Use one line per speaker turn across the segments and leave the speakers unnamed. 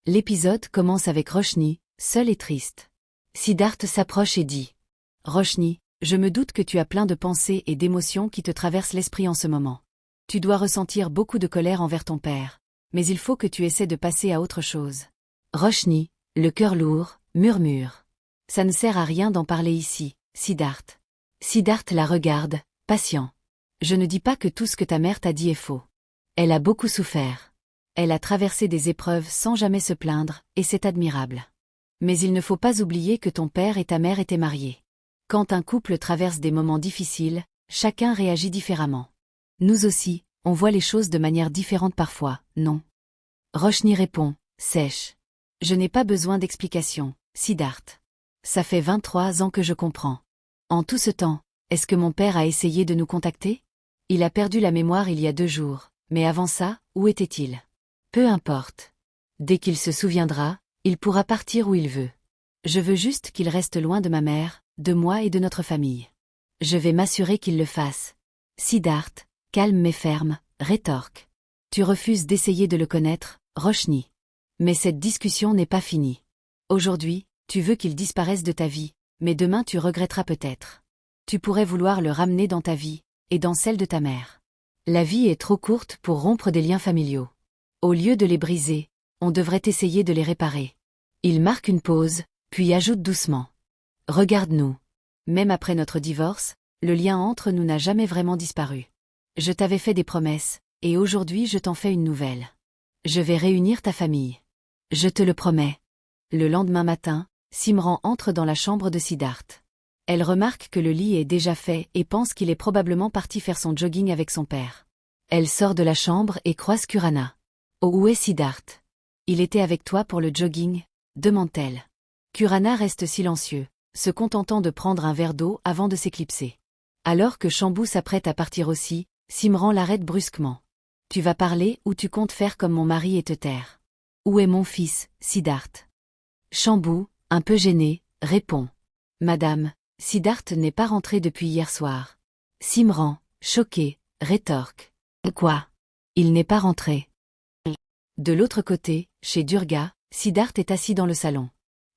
L'épisode commence avec Roshni, seule et triste. Siddharth s'approche et dit « Roshni, je me doute que tu as plein de pensées et d'émotions qui te traversent l'esprit en ce moment. Tu dois ressentir beaucoup de colère envers ton père, mais il faut que tu essaies de passer à autre chose. » Roshni, le cœur lourd, murmure « Ça ne sert à rien d'en parler ici, Siddharth. » Siddharth la regarde, patient. « Je ne dis pas que tout ce que ta mère t'a dit est faux. Elle a beaucoup souffert. Elle a traversé des épreuves sans jamais se plaindre, et c'est admirable. Mais il ne faut pas oublier que ton père et ta mère étaient mariés. Quand un couple traverse des moments difficiles, chacun réagit différemment. Nous aussi, on voit les choses de manière différente parfois, non ? » Roshni répond, sèche. « Je n'ai pas besoin d'explications, Siddharth. Ça fait 23 ans que je comprends. En tout ce temps, est-ce que mon père a essayé de nous contacter ? Il a perdu la mémoire il y a 2 jours, mais avant ça, où était-il ? Peu importe. Dès qu'il se souviendra, il pourra partir où il veut. Je veux juste qu'il reste loin de ma mère, de moi et de notre famille. Je vais m'assurer qu'il le fasse. » Siddharth, calme mais ferme, rétorque. « Tu refuses d'essayer de le connaître, Roshni. Mais cette discussion n'est pas finie. Aujourd'hui, tu veux qu'il disparaisse de ta vie, mais demain tu regretteras peut-être. Tu pourrais vouloir le ramener dans ta vie, et dans celle de ta mère. La vie est trop courte pour rompre des liens familiaux. Au lieu de les briser, on devrait essayer de les réparer. » Il marque une pause, puis ajoute doucement. « Regarde-nous. Même après notre divorce, le lien entre nous n'a jamais vraiment disparu. Je t'avais fait des promesses, et aujourd'hui je t'en fais une nouvelle. Je vais réunir ta famille. Je te le promets. » Le lendemain matin, Simran entre dans la chambre de Siddharth. Elle remarque que le lit est déjà fait et pense qu'il est probablement parti faire son jogging avec son père. Elle sort de la chambre et croise Kurana. « Oh, où est Siddharth ? Il était avec toi pour le jogging ?» demande-t-elle. Kurana reste silencieux, se contentant de prendre un verre d'eau avant de s'éclipser. Alors que Shambhu s'apprête à partir aussi, Simran l'arrête brusquement. « Tu vas parler ou tu comptes faire comme mon mari et te taire ? Où est mon fils, Siddharth ?» Shambhu, un peu gêné, répond. « Madame, Siddharth n'est pas rentré depuis hier soir. » Simran, choqué, rétorque. « Quoi ? Il n'est pas rentré ? » De l'autre côté, chez Durga, Siddharth est assis dans le salon.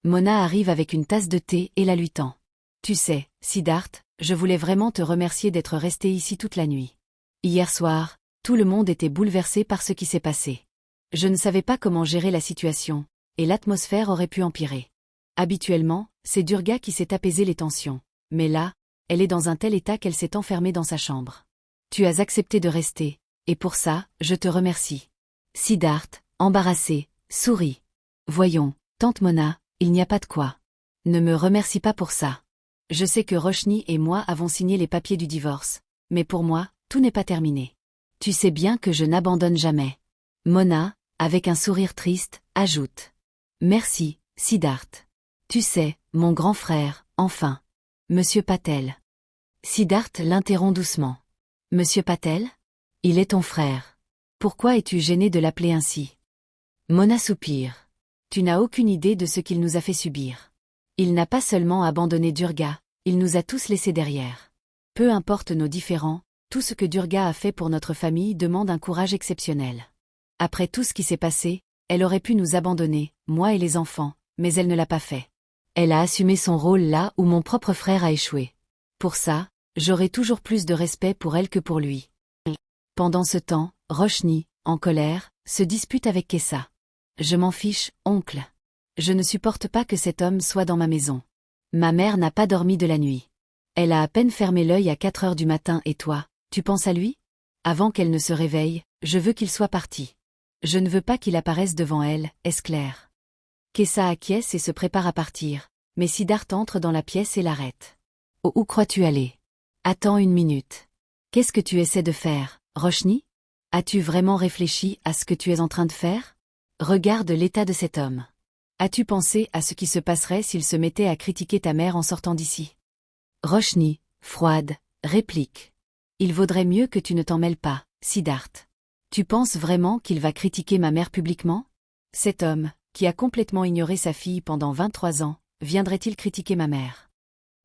Mona arrive avec une tasse de thé et la lui tend. « Tu sais, Siddharth, je voulais vraiment te remercier d'être resté ici toute la nuit. Hier soir, tout le monde était bouleversé par ce qui s'est passé. Je ne savais pas comment gérer la situation, et l'atmosphère aurait pu empirer. Habituellement, c'est Durga qui sait apaiser les tensions, mais là, elle est dans un tel état qu'elle s'est enfermée dans sa chambre. Tu as accepté de rester, et pour ça, je te remercie. » Siddharth, embarrassé, sourit. « Voyons, tante Mona, il n'y a pas de quoi. Ne me remercie pas pour ça. Je sais que Roshni et moi avons signé les papiers du divorce, mais pour moi, tout n'est pas terminé. Tu sais bien que je n'abandonne jamais. » Mona, avec un sourire triste, ajoute. « Merci, Siddharth. Tu sais, mon grand frère, enfin. Monsieur Patel. » Siddharth l'interrompt doucement. « Monsieur Patel ? Il est ton frère. Pourquoi es-tu gêné de l'appeler ainsi ? » Mona soupire. « Tu n'as aucune idée de ce qu'il nous a fait subir. Il n'a pas seulement abandonné Durga, il nous a tous laissés derrière. Peu importe nos différends, tout ce que Durga a fait pour notre famille demande un courage exceptionnel. Après tout ce qui s'est passé, elle aurait pu nous abandonner, moi et les enfants, mais elle ne l'a pas fait. Elle a assumé son rôle là où mon propre frère a échoué. Pour ça, j'aurai toujours plus de respect pour elle que pour lui. » Pendant ce temps, Roshni, en colère, se dispute avec Kessa. « Je m'en fiche, oncle. Je ne supporte pas que cet homme soit dans ma maison. Ma mère n'a pas dormi de la nuit. Elle a à peine fermé l'œil à 4 heures du matin et toi, tu penses à lui ? Avant qu'elle ne se réveille, je veux qu'il soit parti. Je ne veux pas qu'il apparaisse devant elle, est-ce clair ? » Kessa acquiesce et se prépare à partir, mais Siddharth entre dans la pièce et l'arrête. « Oh, où crois-tu aller ? Attends une minute. Qu'est-ce que tu essaies de faire, Roshni ? As-tu vraiment réfléchi à ce que tu es en train de faire ? Regarde l'état de cet homme. As-tu pensé à ce qui se passerait s'il se mettait à critiquer ta mère en sortant d'ici ? » Roshni, froide, réplique. « Il vaudrait mieux que tu ne t'en mêles pas, Siddharth. Tu penses vraiment qu'il va critiquer ma mère publiquement ? Cet homme, qui a complètement ignoré sa fille pendant 23 ans, viendrait-il critiquer ma mère ? »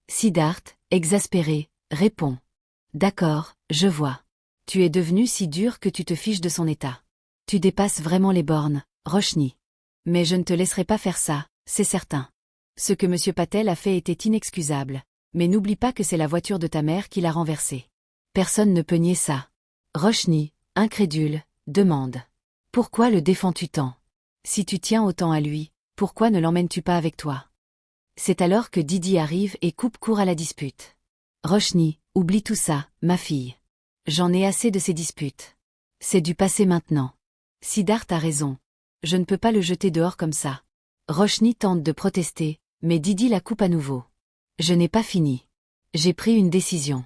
Siddharth, exaspéré, répond. « D'accord, je vois. Tu es devenu si dur que tu te fiches de son état. Tu dépasses vraiment les bornes, Roshni. Mais je ne te laisserai pas faire ça, c'est certain. Ce que M. Patel a fait était inexcusable, mais n'oublie pas que c'est la voiture de ta mère qui l'a renversée. Personne ne peut nier ça. Roshni, incrédule, demande. Pourquoi le défends-tu tant? Si tu tiens autant à lui, pourquoi ne l'emmènes-tu pas avec toi? C'est alors que Didi arrive et coupe court à la dispute. Roshni, oublie tout ça, ma fille. J'en ai assez de ces disputes. C'est du passé maintenant. Siddharth a raison. Je ne peux pas le jeter dehors comme ça. Roshni tente de protester, mais Didi la coupe à nouveau. Je n'ai pas fini. J'ai pris une décision.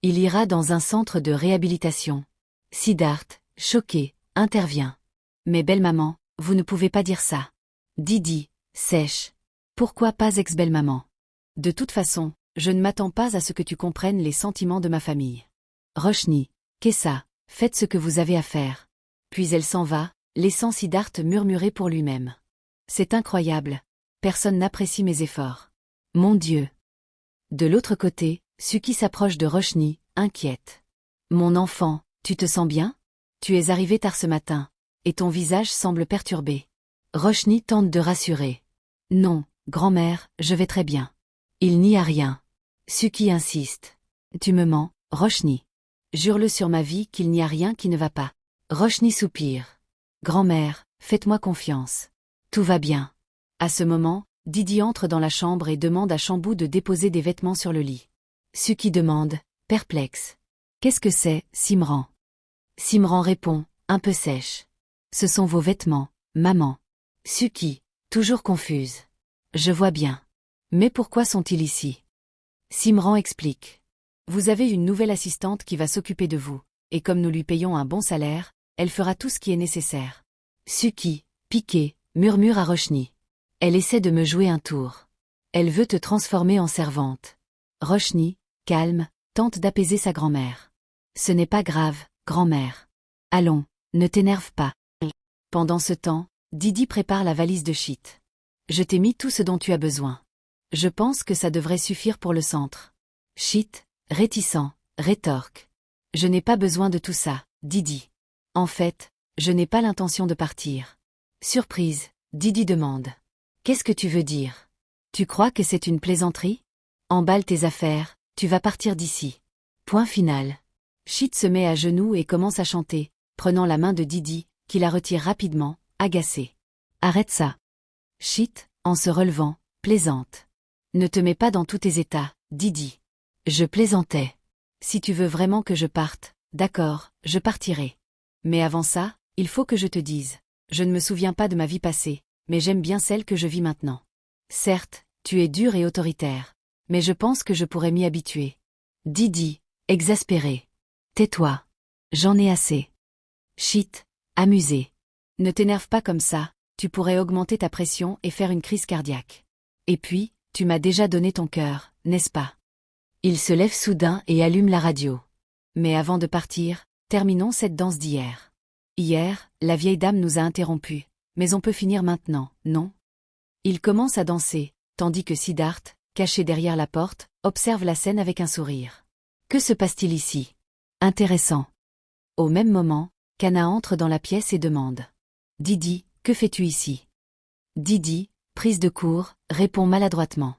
Il ira dans un centre de réhabilitation. Siddharth, choqué, intervient. Mais belle-maman, vous ne pouvez pas dire ça. Didi, sèche. Pourquoi pas ex-belle-maman? De toute façon, je ne m'attends pas à ce que tu comprennes les sentiments de ma famille. Roshni, qu'est-ce ça? Faites ce que vous avez à faire. Puis elle s'en va, laissant Siddharth murmurer pour lui-même. C'est incroyable. Personne n'apprécie mes efforts. Mon Dieu. De l'autre côté, Suki s'approche de Roshni, inquiète. Mon enfant, tu te sens bien? Tu es arrivé tard ce matin, et ton visage semble perturbé. Roshni tente de rassurer. Non, grand-mère, je vais très bien. Il n'y a rien. Suki insiste. Tu me mens, Roshni. Jure-le sur ma vie qu'il n'y a rien qui ne va pas. Roshni soupire. Grand-mère, faites-moi confiance. Tout va bien. À ce moment, Didi entre dans la chambre et demande à Shambhu de déposer des vêtements sur le lit. Suki demande, perplexe. Qu'est-ce que c'est, Simran? Simran répond, un peu sèche. Ce sont vos vêtements, maman. Suki, toujours confuse. Je vois bien. Mais pourquoi sont-ils ici? Simran explique. Vous avez une nouvelle assistante qui va s'occuper de vous, et comme nous lui payons un bon salaire, elle fera tout ce qui est nécessaire. Suki, piquée, murmure à Roshni. Elle essaie de me jouer un tour. Elle veut te transformer en servante. Roshni, calme, tente d'apaiser sa grand-mère. Ce n'est pas grave, grand-mère. Allons, ne t'énerve pas. Pendant ce temps, Didi prépare la valise de shit. Je t'ai mis tout ce dont tu as besoin. Je pense que ça devrait suffire pour le centre. Shit, réticent, rétorque. Je n'ai pas besoin de tout ça, Didi. En fait, je n'ai pas l'intention de partir. Surprise, Didi demande. Qu'est-ce que tu veux dire? Tu crois que c'est une plaisanterie? Emballe tes affaires, tu vas partir d'ici. Point final. Shit se met à genoux et commence à chanter, prenant la main de Didi, qui la retire rapidement, agacée. Arrête ça. Shit, en se relevant, plaisante. Ne te mets pas dans tous tes états, Didi. Je plaisantais. Si tu veux vraiment que je parte, d'accord, je partirai. Mais avant ça, il faut que je te dise. Je ne me souviens pas de ma vie passée, mais j'aime bien celle que je vis maintenant. Certes, tu es dur et autoritaire, mais je pense que je pourrais m'y habituer. Didi, exaspéré. Tais-toi. J'en ai assez. Shit, amusé. Ne t'énerve pas comme ça, tu pourrais augmenter ta pression et faire une crise cardiaque. Et puis, tu m'as déjà donné ton cœur, n'est-ce pas? Il se lève soudain et allume la radio. Mais avant de partir, terminons cette danse d'hier. Hier, la vieille dame nous a interrompus, mais on peut finir maintenant, non? Il commence à danser, tandis que Siddharth, caché derrière la porte, observe la scène avec un sourire. Que se passe-t-il ici? Intéressant. Au même moment, Kana entre dans la pièce et demande. Didi, que fais-tu ici? Didi, prise de court, répond maladroitement.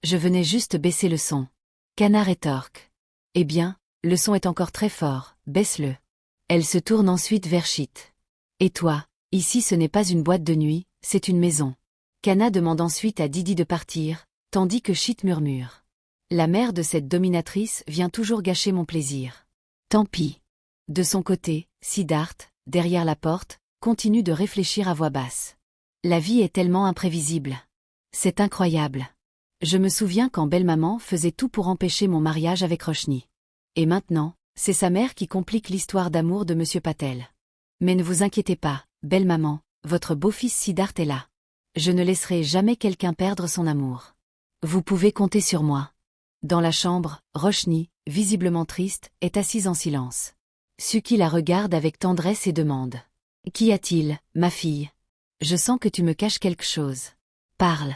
Je venais juste baisser le son. Kana rétorque. Eh bien, le son est encore très fort, baisse-le. Elle se tourne ensuite vers Shit. Et toi, ici ce n'est pas une boîte de nuit, c'est une maison. Kana demande ensuite à Didi de partir, tandis que Shit murmure. La mère de cette dominatrice vient toujours gâcher mon plaisir. Tant pis. De son côté, Siddharth, derrière la porte, continue de réfléchir à voix basse. La vie est tellement imprévisible. C'est incroyable. Je me souviens quand belle-maman faisait tout pour empêcher mon mariage avec Roshni. Et maintenant, c'est sa mère qui complique l'histoire d'amour de M. Patel. Mais ne vous inquiétez pas, belle-maman, votre beau-fils Siddharth est là. Je ne laisserai jamais quelqu'un perdre son amour. Vous pouvez compter sur moi. Dans la chambre, Roshni, visiblement triste, est assise en silence. Suki la regarde avec tendresse et demande. Qu'y a-t-il, ma fille? Je sens que tu me caches quelque chose. Parle.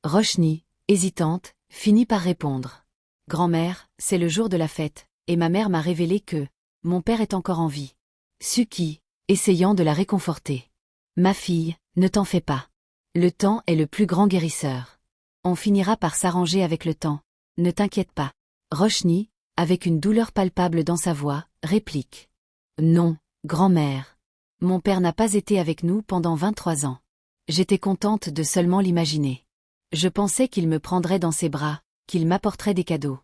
Roshni, hésitante, finit par répondre. Grand-mère, c'est le jour de la fête, et ma mère m'a révélé que mon père est encore en vie. Suki, essayant de la réconforter. Ma fille, ne t'en fais pas. Le temps est le plus grand guérisseur. On finira par s'arranger avec le temps. Ne t'inquiète pas. Roshni, avec une douleur palpable dans sa voix, réplique. Non, grand-mère. Mon père n'a pas été avec nous pendant 23 ans. J'étais contente de seulement l'imaginer. Je pensais qu'il me prendrait dans ses bras, qu'il m'apporterait des cadeaux.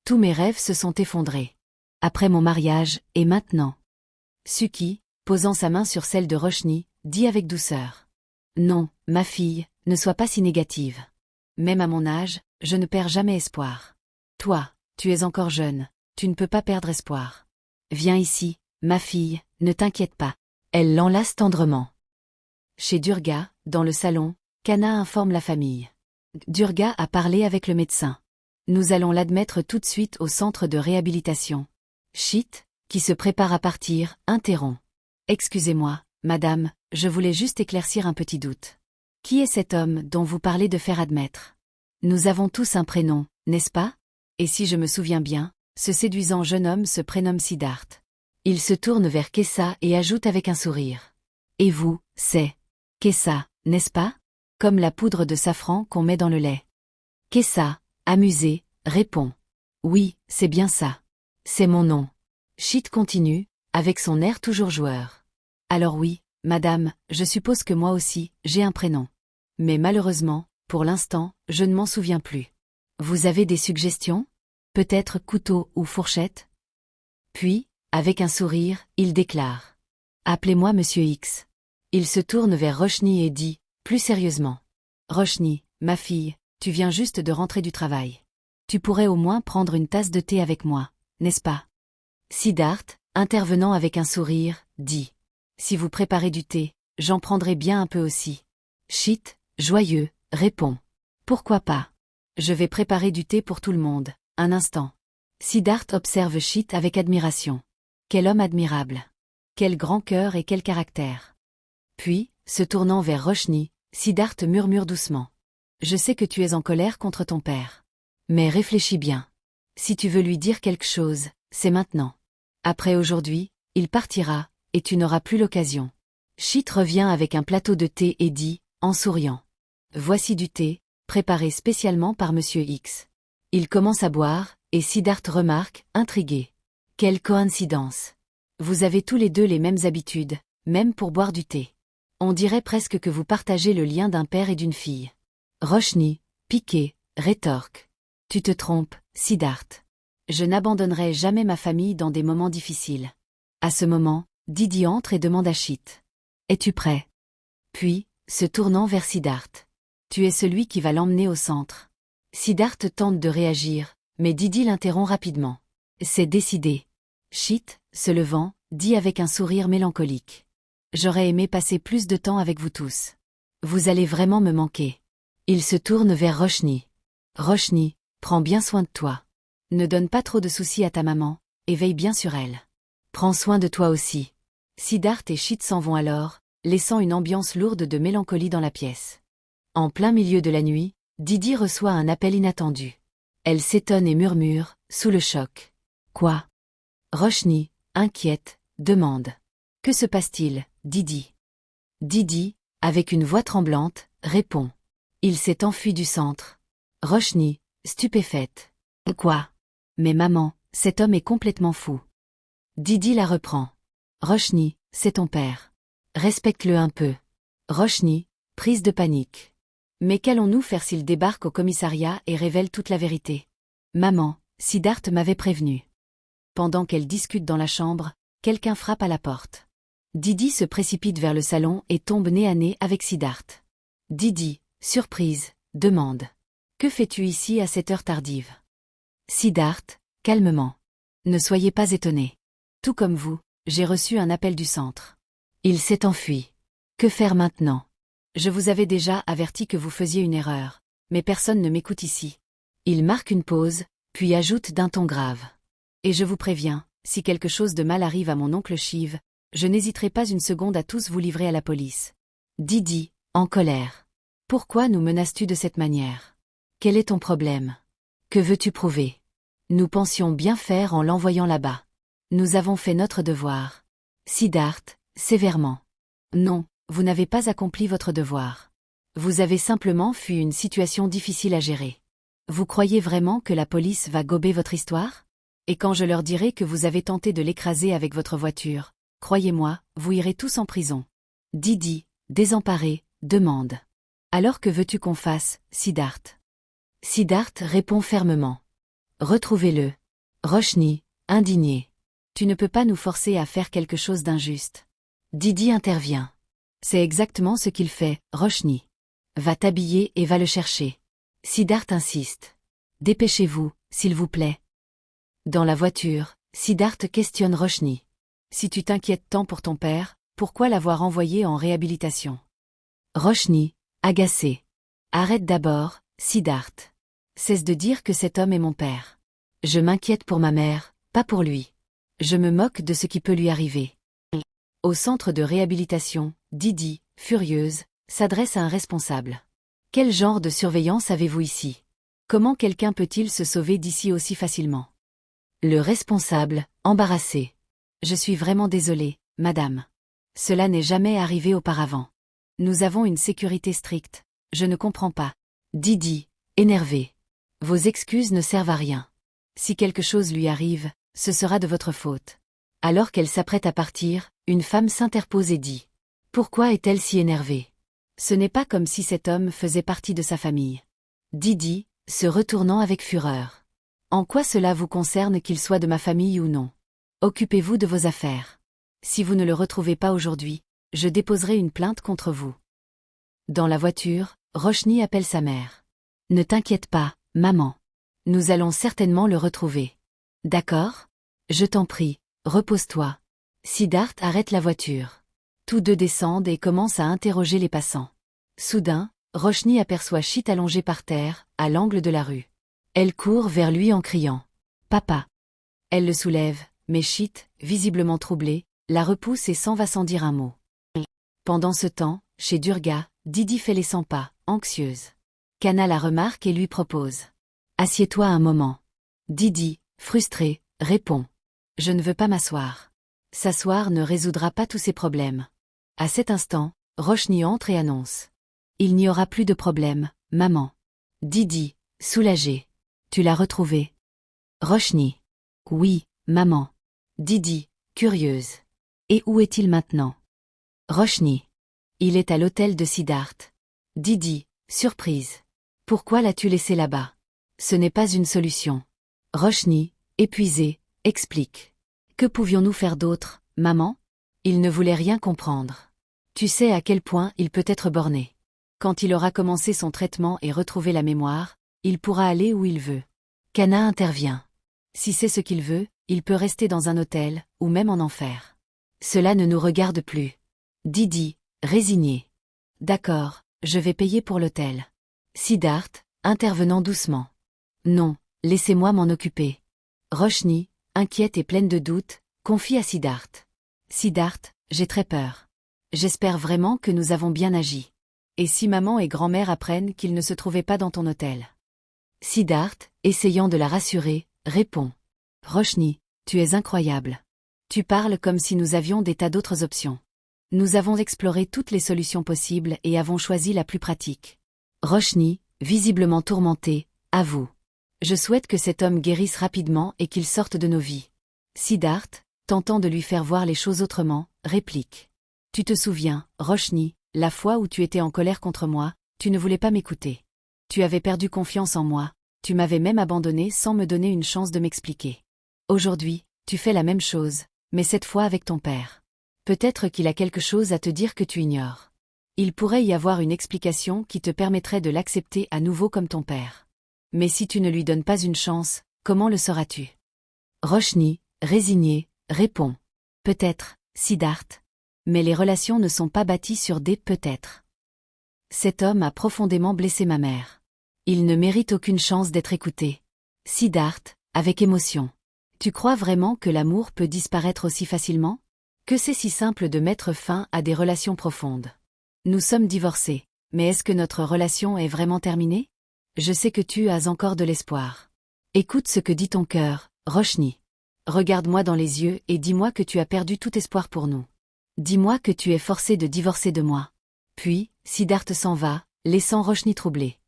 Tous mes rêves se sont effondrés. Après mon mariage, et maintenant. Suki, posant sa main sur celle de Roshni, dit avec douceur. Non, ma fille, ne sois pas si négative. Même à mon âge, je ne perds jamais espoir. Toi, tu es encore jeune, tu ne peux pas perdre espoir. Viens ici, ma fille, ne t'inquiète pas. Elle l'enlace tendrement. Chez Durga, dans le salon, Kana informe la famille. Durga a parlé avec le médecin. Nous allons l'admettre tout de suite au centre de réhabilitation. Chit, qui se prépare à partir, interrompt. Excusez-moi, madame, je voulais juste éclaircir un petit doute. Qui est cet homme dont vous parlez de faire admettre? Nous avons tous un prénom, n'est-ce pas? Et si je me souviens bien, ce séduisant jeune homme se prénomme Siddharth. Il se tourne vers Kessa et ajoute avec un sourire. Et vous, c'est Kessa, n'est-ce pas? Comme la poudre de safran qu'on met dans le lait. Kessa, amusé, répond. Oui, c'est bien ça. C'est mon nom. Chit continue, avec son air toujours joueur. Alors oui, madame, je suppose que moi aussi, j'ai un prénom. Mais malheureusement, pour l'instant, je ne m'en souviens plus. Vous avez des suggestions? Peut-être couteau ou fourchette? Puis, avec un sourire, il déclare. Appelez-moi Monsieur X. Il se tourne vers Roshni et dit, plus sérieusement. Roshni, ma fille, tu viens juste de rentrer du travail. Tu pourrais au moins prendre une tasse de thé avec moi, n'est-ce pas? Siddharth, intervenant avec un sourire, dit. Si vous préparez du thé, j'en prendrai bien un peu aussi. Chit, joyeux, répond. Pourquoi pas? Je vais préparer du thé pour tout le monde, un instant. Siddharth observe Chit avec admiration. Quel homme admirable. Quel grand cœur et quel caractère. Puis, se tournant vers Roshni, Siddharth murmure doucement. Je sais que tu es en colère contre ton père. Mais réfléchis bien. Si tu veux lui dire quelque chose, c'est maintenant. Après aujourd'hui, il partira, et tu n'auras plus l'occasion. Chit revient avec un plateau de thé et dit, en souriant. Voici du thé, préparé spécialement par Monsieur X. Il commence à boire, et Siddharth remarque, intrigué. Quelle coïncidence. Vous avez tous les deux les mêmes habitudes, même pour boire du thé. On dirait presque que vous partagez le lien d'un père et d'une fille. Roshni, piqué, rétorque. Tu te trompes, Siddharth. Je n'abandonnerai jamais ma famille dans des moments difficiles. À ce moment, Didi entre et demande à Chit. Es-tu prêt? Puis, se tournant vers Siddharth. Tu es celui qui va l'emmener au centre. Siddharth tente de réagir, mais Didi l'interrompt rapidement. C'est décidé. Chit, se levant, dit avec un sourire mélancolique. J'aurais aimé passer plus de temps avec vous tous. Vous allez vraiment me manquer. Il se tourne vers Roshni. Roshni, prends bien soin de toi. Ne donne pas trop de soucis à ta maman, et veille bien sur elle. Prends soin de toi aussi. Siddharth et Chit s'en vont alors, laissant une ambiance lourde de mélancolie dans la pièce. En plein milieu de la nuit, Didi reçoit un appel inattendu. Elle s'étonne et murmure, sous le choc. Quoi? Roshni, inquiète, demande. Que se passe-t-il, Didi? Didi, avec une voix tremblante, répond. Il s'est enfui du centre. Roshni, stupéfaite. Quoi? Mais maman, cet homme est complètement fou. Didi la reprend. Roshni, c'est ton père. Respecte-le un peu. Roshni, prise de panique. Mais qu'allons-nous faire s'il débarque au commissariat et révèle toute la vérité? Maman, Siddharth m'avait prévenu. Pendant qu'elle discute dans la chambre, quelqu'un frappe à la porte. Didi se précipite vers le salon et tombe nez à nez avec Siddharth. Didi, surprise, demande. Que fais-tu ici à cette heure tardive? Siddharth, calmement. Ne soyez pas étonné. Tout comme vous, j'ai reçu un appel du centre. Il s'est enfui. Que faire maintenant? Je vous avais déjà averti que vous faisiez une erreur, mais personne ne m'écoute ici. Il marque une pause, puis ajoute d'un ton grave. Et je vous préviens, si quelque chose de mal arrive à mon oncle Shiv, je n'hésiterai pas une seconde à tous vous livrer à la police. Didi, en colère. Pourquoi nous menaces-tu de cette manière? Quel est ton problème? Que veux-tu prouver? Nous pensions bien faire en l'envoyant là-bas. Nous avons fait notre devoir. Siddharth, sévèrement. Non, vous n'avez pas accompli votre devoir. Vous avez simplement fui une situation difficile à gérer. Vous croyez vraiment que la police va gober votre histoire? Et quand je leur dirai que vous avez tenté de l'écraser avec votre voiture, croyez-moi, vous irez tous en prison. Didi, désemparé, demande. Alors que veux-tu qu'on fasse, Siddharth? Siddharth répond fermement. Retrouvez-le. Roshni, indigné. Tu ne peux pas nous forcer à faire quelque chose d'injuste. Didi intervient. C'est exactement ce qu'il fait, Roshni. Va t'habiller et va le chercher. Siddharth insiste. Dépêchez-vous, s'il vous plaît. Dans la voiture, Siddharth questionne Roshni. Si tu t'inquiètes tant pour ton père, pourquoi l'avoir envoyé en réhabilitation? Roshni, agacé. Arrête d'abord, Siddharth. Cesse de dire que cet homme est mon père. Je m'inquiète pour ma mère, pas pour lui. Je me moque de ce qui peut lui arriver. Au centre de réhabilitation, Didi, furieuse, s'adresse à un responsable. Quel genre de surveillance avez-vous ici? Comment quelqu'un peut-il se sauver d'ici aussi facilement? Le responsable, embarrassé. Je suis vraiment désolé, madame. Cela n'est jamais arrivé auparavant. Nous avons une sécurité stricte. Je ne comprends pas. Didi, énervé. Vos excuses ne servent à rien. Si quelque chose lui arrive, ce sera de votre faute. Alors qu'elle s'apprête à partir, une femme s'interpose et dit. Pourquoi est-elle si énervée? Ce n'est pas comme si cet homme faisait partie de sa famille. Didi, se retournant avec fureur. En quoi cela vous concerne qu'il soit de ma famille ou non? Occupez-vous de vos affaires. Si vous ne le retrouvez pas aujourd'hui, je déposerai une plainte contre vous. Dans la voiture, Roshni appelle sa mère. Ne t'inquiète pas, maman. Nous allons certainement le retrouver. D'accord? Je t'en prie, repose-toi. Siddharth arrête la voiture. Tous deux descendent et commencent à interroger les passants. Soudain, Roshni aperçoit Chit allongé par terre, à l'angle de la rue. Elle court vers lui en criant. Papa. Elle le soulève, mais Chit, visiblement troublé, la repousse et s'en va sans dire un mot. Pendant ce temps, chez Durga, Didi fait les 100 pas, anxieuse. Kanna la remarque et lui propose. Assieds-toi un moment. Didi, frustré, répond. Je ne veux pas m'asseoir. S'asseoir ne résoudra pas tous ces problèmes. À cet instant, Roshni entre et annonce. Il n'y aura plus de problème, maman. Didi, soulagé. Tu l'as retrouvé? Roshni. Oui, maman. Didi, curieuse. Et où est-il maintenant? Roshni. Il est à l'hôtel de Siddharth. Didi, surprise. Pourquoi l'as-tu laissé là-bas? Ce n'est pas une solution. Roshni, épuisé, explique. Que pouvions-nous faire d'autre, maman? Il ne voulait rien comprendre. Tu sais à quel point il peut être borné. Quand il aura commencé son traitement et retrouvé la mémoire, il pourra aller où il veut. Kanna intervient. Si c'est ce qu'il veut, il peut rester dans un hôtel, ou même en enfer. Cela ne nous regarde plus. Didi, résigné. D'accord, je vais payer pour l'hôtel. Siddharth, intervenant doucement. Non, laissez-moi m'en occuper. Roshni, inquiète et pleine de doutes, confie à Siddharth. Siddharth, j'ai très peur. J'espère vraiment que nous avons bien agi. Et si maman et grand-mère apprennent qu'il ne se trouvait pas dans ton hôtel? Siddharth, essayant de la rassurer, répond. Roshni, tu es incroyable. Tu parles comme si nous avions des tas d'autres options. Nous avons exploré toutes les solutions possibles et avons choisi la plus pratique. Roshni, visiblement tourmenté, avoue. Je souhaite que cet homme guérisse rapidement et qu'il sorte de nos vies. Siddharth, tentant de lui faire voir les choses autrement, réplique. Tu te souviens, Roshni, la fois où tu étais en colère contre moi, tu ne voulais pas m'écouter. Tu avais perdu confiance en moi, tu m'avais même abandonné sans me donner une chance de m'expliquer. Aujourd'hui, tu fais la même chose, mais cette fois avec ton père. Peut-être qu'il a quelque chose à te dire que tu ignores. Il pourrait y avoir une explication qui te permettrait de l'accepter à nouveau comme ton père. Mais si tu ne lui donnes pas une chance, comment le sauras-tu? Roshni, résigné, répond. Peut-être, Siddharth. Mais les relations ne sont pas bâties sur des peut-être. Cet homme a profondément blessé ma mère. Il ne mérite aucune chance d'être écouté. Siddharth, avec émotion. Tu crois vraiment que l'amour peut disparaître aussi facilement? Que c'est si simple de mettre fin à des relations profondes? Nous sommes divorcés, mais est-ce que notre relation est vraiment terminée? Je sais que tu as encore de l'espoir. Écoute ce que dit ton cœur, Roshni. Regarde-moi dans les yeux et dis-moi que tu as perdu tout espoir pour nous. Dis-moi que tu es forcé de divorcer de moi. Puis, Siddharth s'en va, laissant Roshni troublée.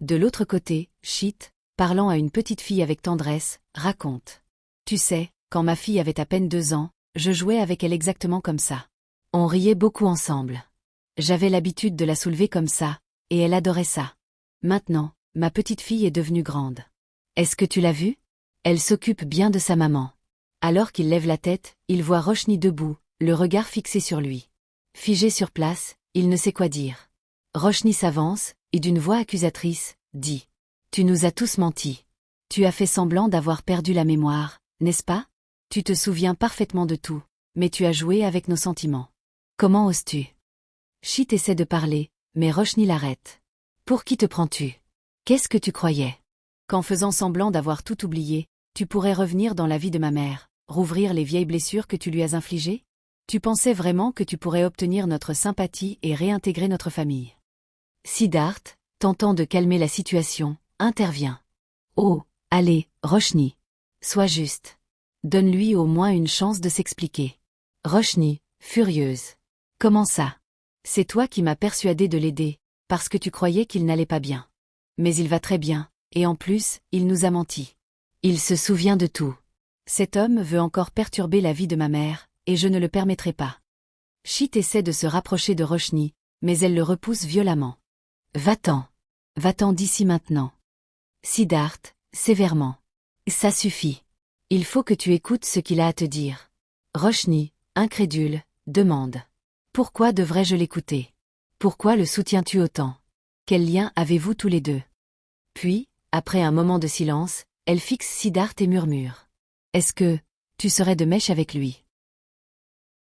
De l'autre côté, Chit, parlant à une petite fille avec tendresse, raconte. Tu sais, quand ma fille avait à peine 2 ans, je jouais avec elle exactement comme ça. On riait beaucoup ensemble. J'avais l'habitude de la soulever comme ça, et elle adorait ça. Maintenant, ma petite fille est devenue grande. Est-ce que tu l'as vue? Elle s'occupe bien de sa maman. Alors qu'il lève la tête, il voit Roshni debout, le regard fixé sur lui. Figé sur place, il ne sait quoi dire. Roshni s'avance, et d'une voix accusatrice, dit. Tu nous as tous menti. Tu as fait semblant d'avoir perdu la mémoire, n'est-ce pas? Tu te souviens parfaitement de tout, mais tu as joué avec nos sentiments. Comment oses-tu? Chit essaie de parler, mais Roshni l'arrête. Pour qui te prends-tu? Qu'est-ce que tu croyais? Qu'en faisant semblant d'avoir tout oublié, tu pourrais revenir dans la vie de ma mère, rouvrir les vieilles blessures que tu lui as infligées? Tu pensais vraiment que tu pourrais obtenir notre sympathie et réintégrer notre famille? Siddharth, tentant de calmer la situation, intervient. Oh, allez, Roshni. Sois juste. Donne-lui au moins une chance de s'expliquer. Roshni, furieuse. Comment ça? C'est toi qui m'as persuadé de l'aider, parce que tu croyais qu'il n'allait pas bien. Mais il va très bien, et en plus, il nous a menti. Il se souvient de tout. Cet homme veut encore perturber la vie de ma mère, et je ne le permettrai pas. Chit essaie de se rapprocher de Roshni, mais elle le repousse violemment. Va-t'en. Va-t'en d'ici maintenant. Siddharth, sévèrement. Ça suffit. Il faut que tu écoutes ce qu'il a à te dire. Roshni, incrédule, demande. Pourquoi devrais-je l'écouter? Pourquoi le soutiens-tu autant? Quel lien avez-vous tous les deux? Puis, après un moment de silence, elle fixe Siddharth et murmure. Est-ce que tu serais de mèche avec lui?